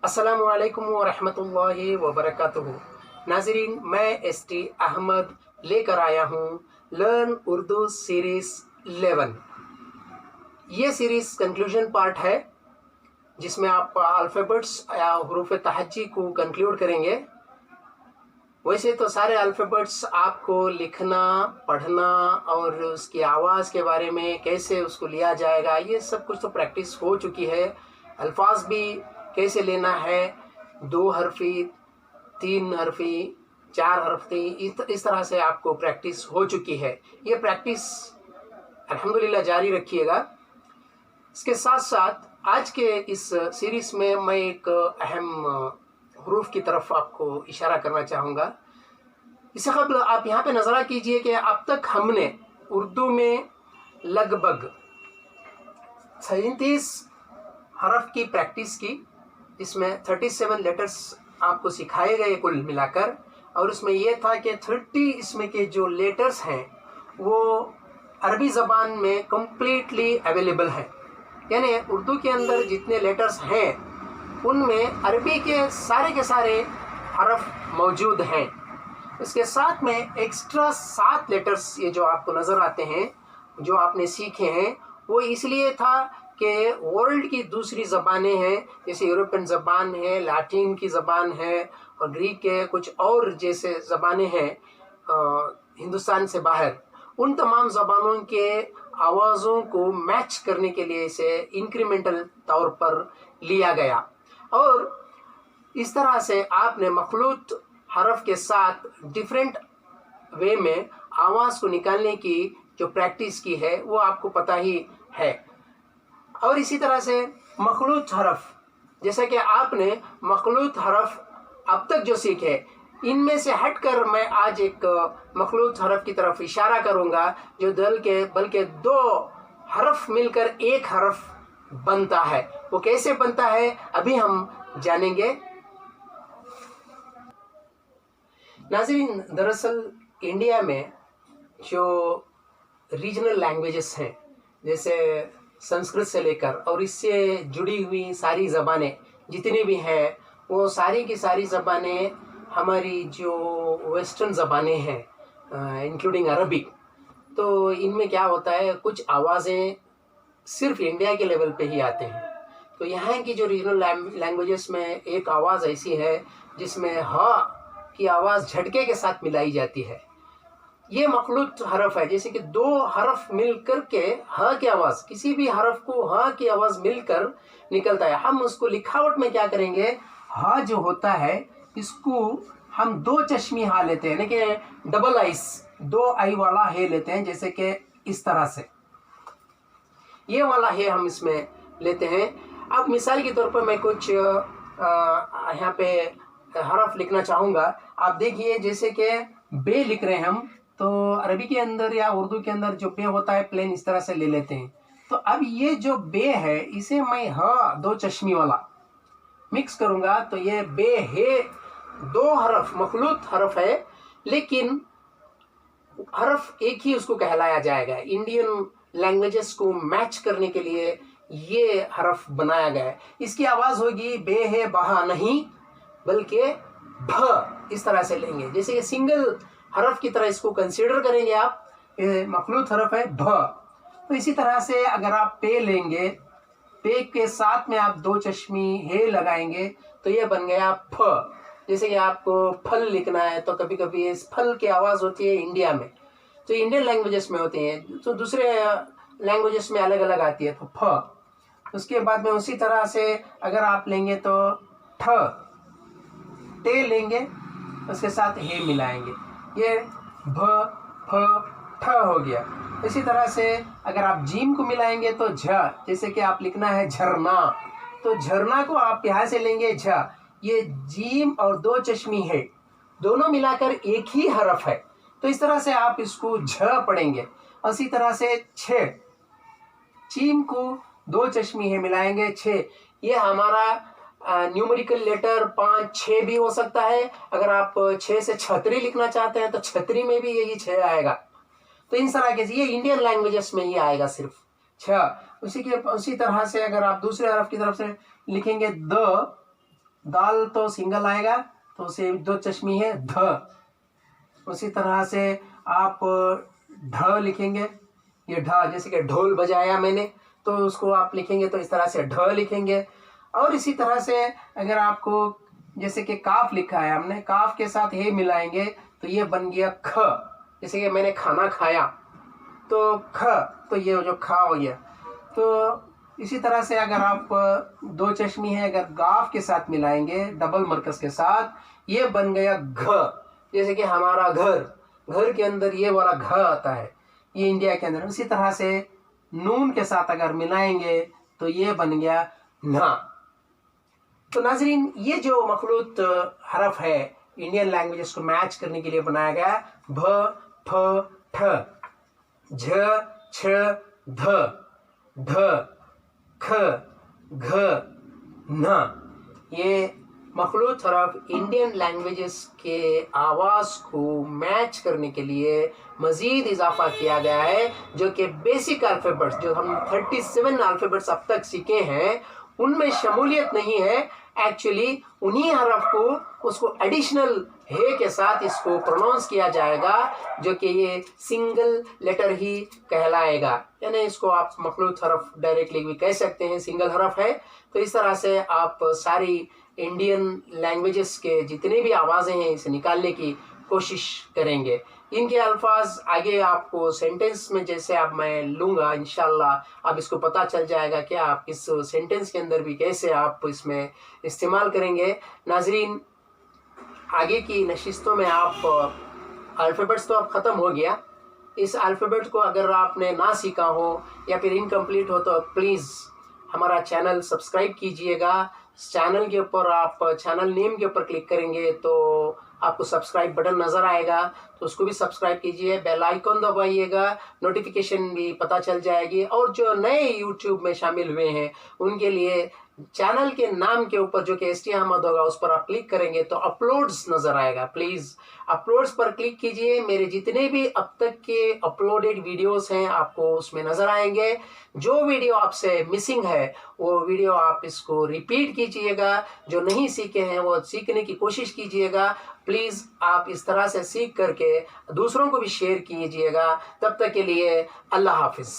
अस्सलामु अलैकुम व रहमतुल्लाहि व बरकातुहू। नाज़रीन, मैं एसटी अहमद लेकर आया हूँ लर्न उर्दू सीरीज़ 11। ये सीरीज़ कंक्लूजन पार्ट है जिसमें आप अल्फ़ाबेट्स या हुरूफ तहज्जी को कंक्लूड करेंगे। वैसे तो सारे अल्फ़ाबेट्स आपको लिखना, पढ़ना और उसकी आवाज़ के बारे में कैसे उसको लिया जाएगा, ये सब कुछ तो प्रैक्टिस हो चुकी है। अल्फाज भी कैसे लेना है, 2 हरफी, 3 हरफी, 4 हरफी, इस तरह से आपको प्रैक्टिस हो चुकी है। ये प्रैक्टिस अल्हम्दुलिल्लाह जारी रखिएगा। इसके साथ साथ आज के इस सीरीज़ में मैं एक अहम हरूफ की तरफ आपको इशारा करना चाहूँगा। इससे कबल आप यहाँ पे नज़रा कीजिए कि अब तक हमने उर्दू में लगभग 37 हरफ की प्रैक्टिस की, जिसमें 37 लेटर्स आपको सिखाए गए कुल मिलाकर। और उसमें यह था कि 30 इसमें के जो लेटर्स हैं वो अरबी ज़बान में कम्प्लीटली अवेलेबल हैं, यानी उर्दू के अंदर जितने लेटर्स हैं उनमें अरबी के सारे हरफ मौजूद हैं। इसके साथ में एक्स्ट्रा 7 लेटर्स ये जो आपको नज़र आते हैं, जो आपने सीखे हैं, वो इसलिए था कि वर्ल्ड की दूसरी ज़बानें हैं, जैसे यूरोपियन ज़बान है, लैटिन की ज़बान है और ग्रीक के कुछ और जैसे ज़बानें हैं हिंदुस्तान से बाहर, उन तमाम ज़बानों के आवाज़ों को मैच करने के लिए इसे इंक्रीमेंटल तौर पर लिया गया। और इस तरह से आपने मखलूत हरफ के साथ डिफरेंट वे में आवाज़ को निकालने की जो प्रैक्टिस की है वो आपको पता ही है। और इसी तरह से मखलूत हरफ, जैसा कि आपने मखलूत हरफ अब तक जो सीखे, इनमें से हटकर मैं आज एक मखलूत हरफ की तरफ इशारा करूंगा जो बल्कि 2 हरफ मिलकर एक हरफ बनता है। वो कैसे बनता है अभी हम जानेंगे। नाज़रीन, दरअसल इंडिया में जो रीजनल लैंग्वेजेस हैं, जैसे संस्कृत से लेकर और इससे जुड़ी हुई सारी ज़बानें जितनी भी हैं, वो सारी की सारी ज़बानें हमारी जो वेस्टर्न ज़बानें हैं इंक्लूडिंग अरबिक, तो इनमें क्या होता है, कुछ आवाज़ें सिर्फ इंडिया के लेवल पे ही आते हैं। तो यहाँ की जो रीजनल लैंग्वेजेस में एक आवाज़ ऐसी है जिसमें ह की आवाज़ झटके के साथ मिलाई जाती है। ये मखलूत हरफ है, जैसे कि 2 हरफ मिलकर के ह की आवाज़, किसी भी हरफ को ह की आवाज़ मिलकर निकलता है। हम उसको लिखावट में क्या करेंगे, ह जो होता है इसको हम 2 चश्मी हा लेते हैं, लेकिन डबल आइस 2 आई वाला हे लेते हैं, जैसे कि इस तरह से ये वाला हे हम इसमें लेते हैं। अब मिसाल के तौर पर मैं कुछ यहाँ पे हरफ लिखना चाहूँगा। आप देखिए, जैसे कि बे लिख रहे हैं हम, तो अरबी के अंदर या उर्दू के अंदर जो बे होता है प्लेन इस तरह से ले लेते हैं। तो अब ये जो बे है इसे मैं ह 2 चश्मी वाला मिक्स करूँगा, तो ये बे हे 2 हरफ मखलूत हरफ है, लेकिन हरफ एक ही उसको कहलाया जाएगा। इंडियन लैंग्वेजेस को मैच करने के लिए ये हरफ बनाया गया है। इसकी आवाज़ होगी बे है बहा नहीं, बल्कि भ इस तरह से लेंगे, जैसे कि सिंगल हरफ की तरह इसको कंसीडर करेंगे आप। मखलूत हरफ है भ। तो इसी तरह से अगर आप पे लेंगे, पे के साथ में आप 2 चश्मी हे लगाएंगे, तो ये बन गया फ। जैसे कि आपको फल लिखना है, तो कभी कभी इस फल की आवाज़ होती है इंडिया में, तो इंडियन लैंग्वेजेस में होती है, तो दूसरे लैंग्वेजेस में अलग अलग आती है, तो फ। उसके बाद में उसी तरह से अगर आप लेंगे तो ठ, टे लेंगे, उसके साथ हे मिलाएंगे, ये भ फ ठ हो गया। इसी तरह से अगर आप जीम को मिलाएंगे तो झ, जैसे कि आप लिखना है झरना, तो झरना को आप यहाँ से लेंगे झ, ये जीम और 2 चश्मी है, दोनों मिलाकर एक ही हरफ है, तो इस तरह से आप इसको झ पढ़ेंगे। इसी तरह से छ, चीम को 2 चश्मी है मिलाएंगे छ, ये हमारा न्यूमेरिकल लेटर 5 6 भी हो सकता है। अगर आप 6 से छतरी लिखना चाहते हैं तो छतरी में भी यही 6 आएगा। तो इन तरह के ये इंडियन लैंग्वेजेस में ही आएगा सिर्फ 6। उसी तरह से अगर आप दूसरे हरफ की तरफ से लिखेंगे द, दाल तो सिंगल आएगा, तो उसे दो चश्मी है ध। उसी तरह से आप ढ लिखेंगे, ये ढ, जैसे कि ढोल बजाया मैंने, तो उसको आप लिखेंगे तो इस तरह से ढ लिखेंगे। और इसी तरह से अगर आपको जैसे कि काफ लिखा है हमने, काफ के साथ हे मिलाएंगे तो ये बन गया ख। जैसे कि मैंने खाना खाया तो ख, तो ये जो खा हो गया। तो इसी तरह से अगर आप दो चश्मी है अगर गाफ के साथ मिलाएंगे डबल मरकज के साथ, ये बन गया घ। जैसे कि हमारा घर, घर के अंदर ये वाला घ आता है, ये इंडिया के अंदर। उसी तरह से नून के साथ अगर मिलाएंगे तो ये बन गया ना। तो नाजरीन, ये जो मखलूत हरफ है इंडियन लैंग्वेजेस को मैच करने के लिए बनाया गया, भ फ ठ, झ छ ध, ढ ख घ न। ये मखलूत हरफ इंडियन लैंग्वेजेस के आवाज़ को मैच करने के लिए मज़ीद इजाफा किया गया है, जो कि बेसिक अल्फ़ाबेट्स जो हम 37 अल्फ़ाबेट्स अब तक सीखे हैं उनमें शमूलियत नहीं है। एक्चुअली उन्हीं हरफ को उसको एडिशनल हे के साथ इसको प्रोनाउंस किया जाएगा, जो कि ये सिंगल लेटर ही कहलाएगा। यानी इसको आप मखलूत हरफ डायरेक्टली भी कह सकते हैं, सिंगल हरफ है। तो इस तरह से आप सारी इंडियन लैंग्वेजेस के जितने भी आवाज़ें हैं इसे निकालने की कोशिश करेंगे। इनके अल्फाज आगे आपको सेंटेंस में जैसे अब मैं लूँगा, इंशाल्लाह आप इसको पता चल जाएगा कि आप इस सेंटेंस के अंदर भी कैसे आप इसमें इस्तेमाल करेंगे। नाजरीन, आगे की नशिस्तों में आप अल्फ़ाबेट्स तो अब ख़त्म हो गया, इस अल्फ़ाबेट को अगर आपने ना सीखा हो या फिर इनकम्प्लीट हो तो प्लीज़ हमारा चैनल सब्सक्राइब कीजिएगा। चैनल के ऊपर आप चैनल नेम के ऊपर क्लिक करेंगे तो आपको सब्सक्राइब बटन नज़र आएगा, तो उसको भी सब्सक्राइब कीजिए। बेल आइकन दबाइएगा, नोटिफिकेशन भी पता चल जाएगी। और जो नए यूट्यूब में शामिल हुए हैं उनके लिए चैनल के नाम के ऊपर जो कि ST अहमद होगा उस पर आप क्लिक करेंगे तो अपलोड्स नज़र आएगा। प्लीज़ अपलोड्स पर क्लिक कीजिए, मेरे जितने भी अब तक के अपलोडेड वीडियोस हैं आपको उसमें नज़र आएंगे। जो वीडियो आपसे मिसिंग है वो वीडियो आप इसको रिपीट कीजिएगा, जो नहीं सीखे हैं वो सीखने की कोशिश कीजिएगा। प्लीज़ आप इस तरह से सीख करके दूसरों को भी शेयर कीजिएगा। तब तक के लिए अल्लाह हाफिज़।